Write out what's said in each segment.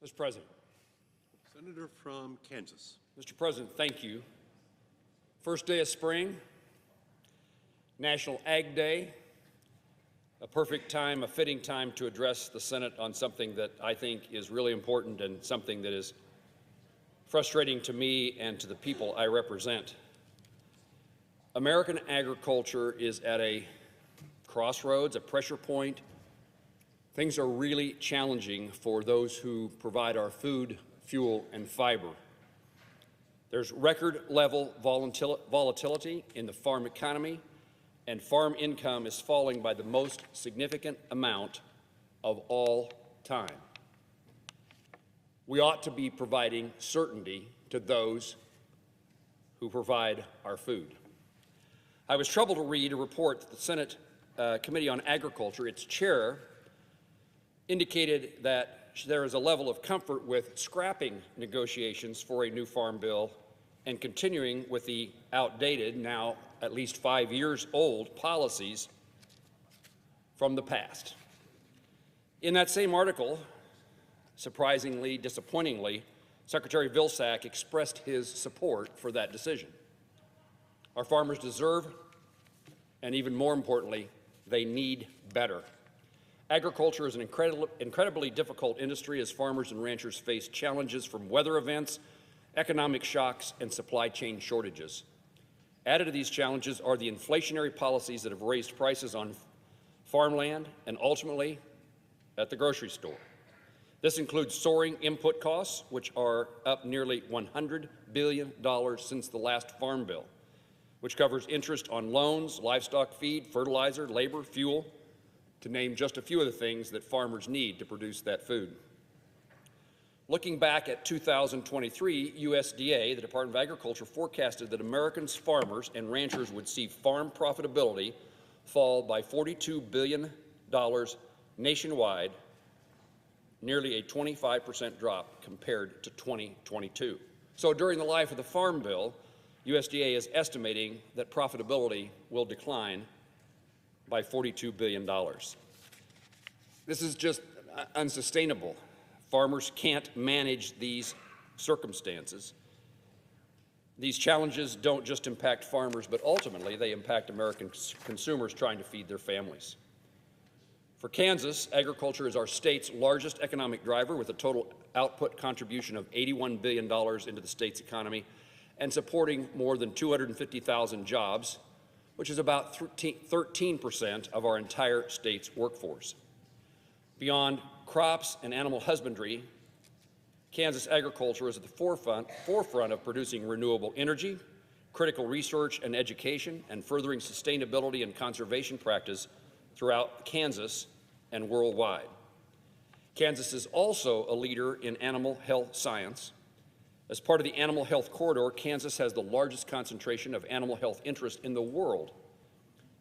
Mr. President. Senator from Kansas. Mr. President, thank you. First day of spring, National Ag Day, a perfect time, a fitting time to address the Senate on something that I think is really important and something that is frustrating to me and to the people I represent. American agriculture is at a crossroads, a pressure point. Things are really challenging for those who provide our food, fuel, and fiber. There's record-level volatility in the farm economy, and farm income is falling by the most significant amount of all time. We ought to be providing certainty to those who provide our food. I was troubled to read a report that the Senate Committee on Agriculture, its chair, indicated that there is a level of comfort with scrapping negotiations for a new farm bill and continuing with the outdated, now at least 5 years old, policies from the past. In that same article, surprisingly, disappointingly, Secretary Vilsack expressed his support for that decision. Our farmers deserve, and even more importantly, they need better. Agriculture is an incredibly difficult industry as farmers and ranchers face challenges from weather events, economic shocks, and supply chain shortages. Added to these challenges are the inflationary policies that have raised prices on farmland and ultimately at the grocery store. This includes soaring input costs, which are up nearly $100 billion since the last Farm Bill, which covers interest on loans, livestock feed, fertilizer, labor, fuel, to name just a few of the things that farmers need to produce that food. Looking back at 2023, USDA, the Department of Agriculture, forecasted that Americans' farmers and ranchers would see farm profitability fall by $42 billion nationwide, nearly a 25% drop compared to 2022. So during the life of the Farm Bill, USDA is estimating that profitability will decline by $42 billion. This is just unsustainable. Farmers can't manage these circumstances. These challenges don't just impact farmers, but ultimately they impact American consumers trying to feed their families. For Kansas, agriculture is our state's largest economic driver, with a total output contribution of $81 billion into the state's economy and supporting more than 250,000 jobs, which is about 13% of our entire state's workforce. Beyond crops and animal husbandry, Kansas agriculture is at the forefront of producing renewable energy, critical research and education, and furthering sustainability and conservation practice throughout Kansas and worldwide. Kansas is also a leader in animal health science. As part of the Animal Health Corridor, Kansas has the largest concentration of animal health interest in the world.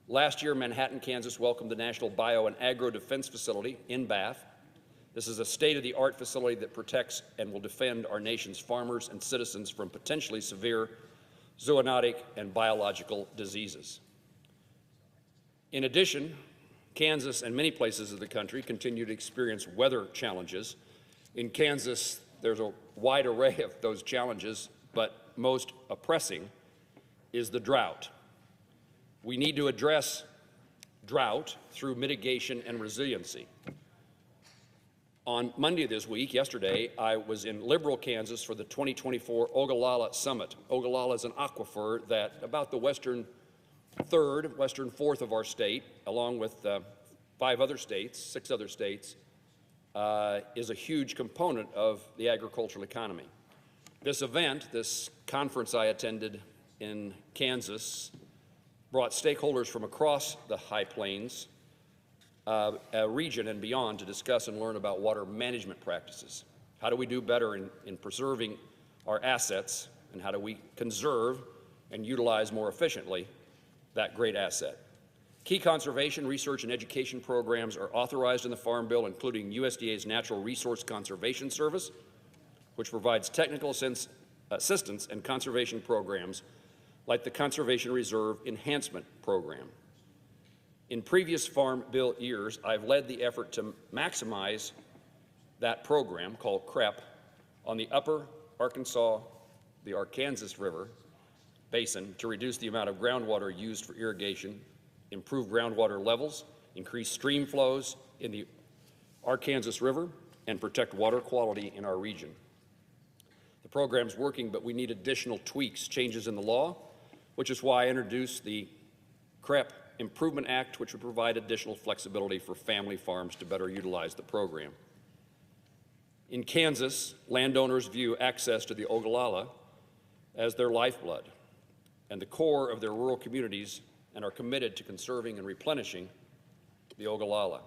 Last year, Manhattan, Kansas welcomed the National Bio and Agro Defense Facility in Bath. This is a state-of-the-art facility that protects and will defend our nation's farmers and citizens from potentially severe zoonotic and biological diseases. In addition, Kansas and many places of the country continue to experience weather challenges. In Kansas, there's a wide array of those challenges, but most oppressing is the drought. We need to address drought through mitigation and resiliency. On Monday this week, yesterday, I was in Liberal, Kansas for the 2024 Ogallala Summit. Ogallala is an aquifer that about the western third, western fourth of our state, along with 6 other states, is a huge component of the agricultural economy. This event, this conference I attended in Kansas, brought stakeholders from across the High Plains region and beyond to discuss and learn about water management practices. How do we do better in preserving our assets, and how do we conserve and utilize more efficiently that great asset? Key conservation, research, and education programs are authorized in the Farm Bill, including USDA's Natural Resource Conservation Service, which provides technical assistance and conservation programs like the Conservation Reserve Enhancement Program. In previous Farm Bill years, I've led the effort to maximize that program, called CREP, on the upper the Arkansas River basin to reduce the amount of groundwater used for irrigation, improve groundwater levels, increase stream flows in the Arkansas River, and protect water quality in our region. The program's working, but we need additional tweaks, changes in the law, which is why I introduced the CREP Improvement Act, which would provide additional flexibility for family farms to better utilize the program. In Kansas, landowners view access to the Ogallala as their lifeblood and the core of their rural communities, and are committed to conserving and replenishing the Ogallala.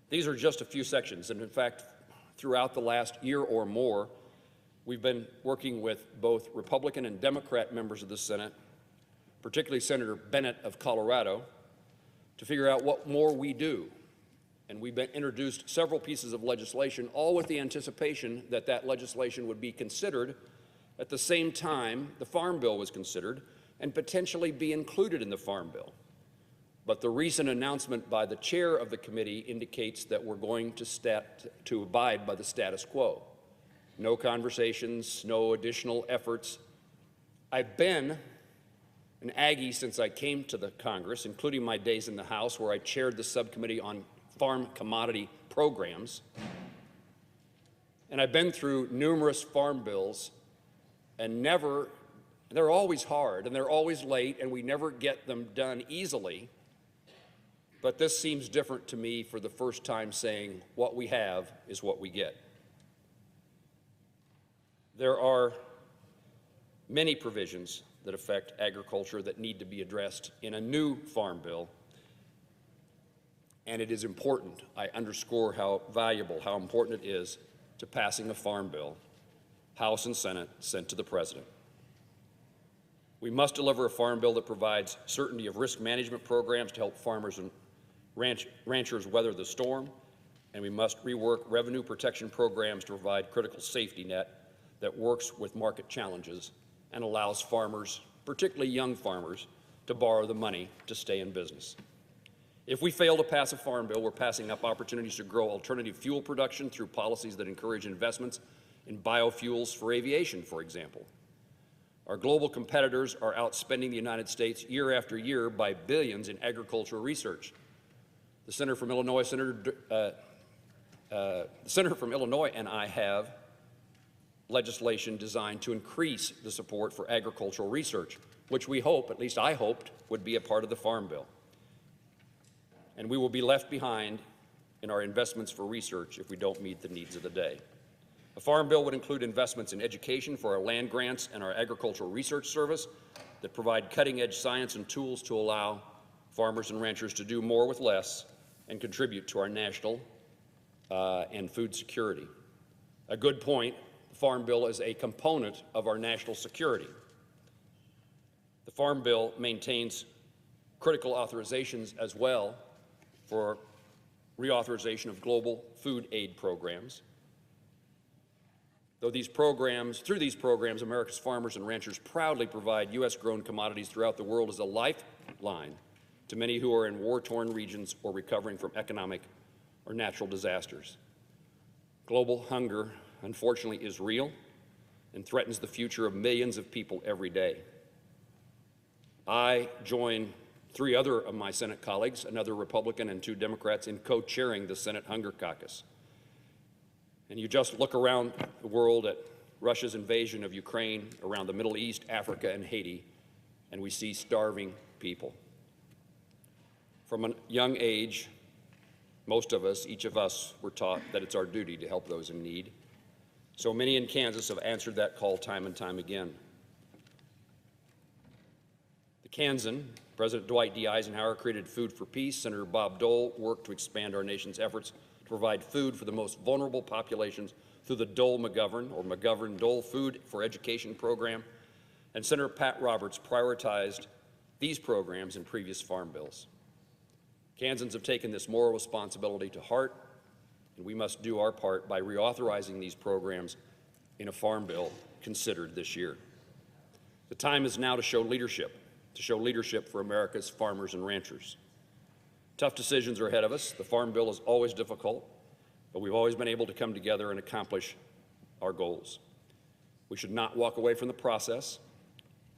These are just a few sections, and in fact, throughout the last year or more, we've been working with both Republican and Democrat members of the Senate, particularly Senator Bennett of Colorado, to figure out what more we do. And we've introduced several pieces of legislation, all with the anticipation that that legislation would be considered at the same time the Farm Bill was considered and potentially be included in the Farm Bill. But the recent announcement by the chair of the committee indicates that we're going to abide by the status quo. No conversations, no additional efforts. I've been an Aggie since I came to the Congress, including my days in the House, where I chaired the subcommittee on farm commodity programs. And I've been through numerous farm bills, and they're always hard, and they're always late, and we never get them done easily. But this seems different to me, for the first time saying what we have is what we get. There are many provisions that affect agriculture that need to be addressed in a new farm bill, and it is important. I underscore how valuable, how important it is to passing a farm bill, House and Senate, sent to the President. We must deliver a farm bill that provides certainty of risk management programs to help farmers and ranchers weather the storm, and we must rework revenue protection programs to provide critical safety net that works with market challenges and allows farmers, particularly young farmers, to borrow the money to stay in business. If we fail to pass a farm bill, we're passing up opportunities to grow alternative fuel production through policies that encourage investments in biofuels for aviation, for example. Our global competitors are outspending the United States year after year by billions in agricultural research. The Senator from Illinois and I have legislation designed to increase the support for agricultural research, which we hope, at least I hoped, would be a part of the Farm Bill. And we will be left behind in our investments for research if we don't meet the needs of the day. A Farm Bill would include investments in education for our land grants and our agricultural research service that provide cutting-edge science and tools to allow farmers and ranchers to do more with less and contribute to our national and food security. A good point, the Farm Bill is a component of our national security. The Farm Bill maintains critical authorizations as well for reauthorization of global food aid programs. Through these programs, America's farmers and ranchers proudly provide U.S.-grown commodities throughout the world as a lifeline to many who are in war-torn regions or recovering from economic or natural disasters. Global hunger, unfortunately, is real and threatens the future of millions of people every day. I join 3 other of my Senate colleagues, another Republican and 2 Democrats, in co-chairing the Senate Hunger Caucus. And you just look around the world at Russia's invasion of Ukraine, around the Middle East, Africa, and Haiti, and we see starving people. From a young age, most of us, each of us, were taught that it's our duty to help those in need. So many in Kansas have answered that call time and time again. The Kansan, President Dwight D. Eisenhower created Food for Peace. Senator Bob Dole worked to expand our nation's efforts to provide food for the most vulnerable populations through the Dole-McGovern or McGovern-Dole Food for Education program. And Senator Pat Roberts prioritized these programs in previous farm bills. Kansans have taken this moral responsibility to heart, and we must do our part by reauthorizing these programs in a farm bill considered this year. The time is now to show leadership for America's farmers and ranchers. Tough decisions are ahead of us. The Farm Bill is always difficult, but we've always been able to come together and accomplish our goals. We should not walk away from the process.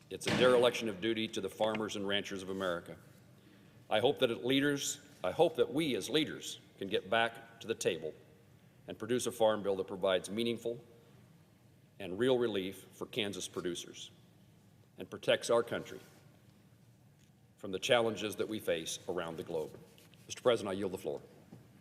It's a dereliction of duty to the farmers and ranchers of America. I hope that we as leaders can get back to the table and produce a farm bill that provides meaningful and real relief for Kansas producers and protects our country from the challenges that we face around the globe. Mr. President, I yield the floor.